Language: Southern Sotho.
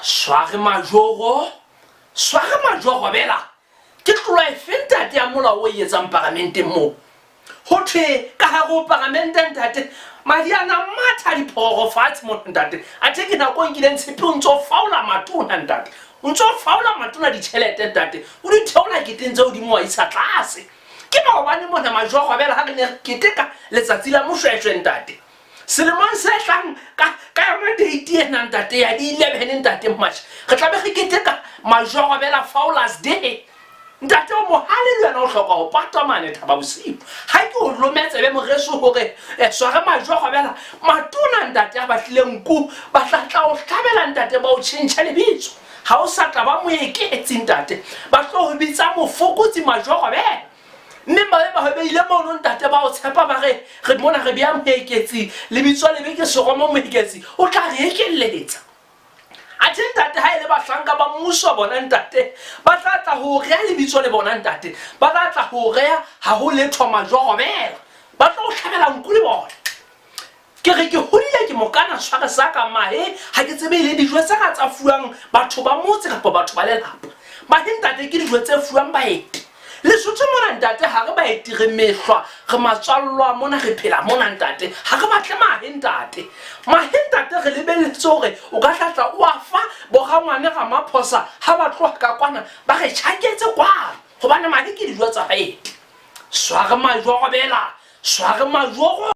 sware majoro bela ke tlola e fenta ya mola o yetsang parlamente mo ho the ka ha go parlamente ntate madiana matha di phoro fatshe mo ntate a take na go nkileng tshepe o ntso faula matuna ntate o ntso faula matuna di chelete ntate o di theola ke tentse o di mo isa tlase ke ba bane mona majoro bela ha ne ke teka letsatsi la moshweshwe ntate Selemong se hlang ka yona date ena ntate ya di 11 ntate March re tlabe re keteka majoro bela Fowler's Day ntate o mohale le yena o hloka ho patwa mane thaba bosiu ha ke o rometse be moreso hore sware majoro bela matona ntate a batlile nku ba tlatla o hlabela ntate ba o tshentjha lebitso ha o sa tla ba moeketsi ntate ba tlo ho bitsa mofokotsi majoro bela mme ba ile mono ntate ba o tshepa ba re mona re bia moeketsi lebitso le be ke seromo moeketsi o tla re ekeletsa a teng ntate ha ile ba hlanka ba mmuso bona ntate ba tla ho rea lebitso le bona ntate ba tla ho rea ha ho letho majoro bela ba tlo hlabela nku le bona ke re ke hodile ke mokana swaka saka mahe ha ke tsebe ile dijwe tsa ka tsa fuang batho ba motse kapa batho ba lelapa mahe ntate ke dijwe tse fuang baeti le sotho mona ntate ha re ba etire mehlwa re matswallwa mona re phela mona ntate ha re batle mahe ntate re lebelletse hore o ka hlatla o afa bo ga ngwane ga maphosa ha ba tloha ka kwana ba re tshaketse kwa hobane mahe ke dijwa tsa baeti sware majoro bela sware majoro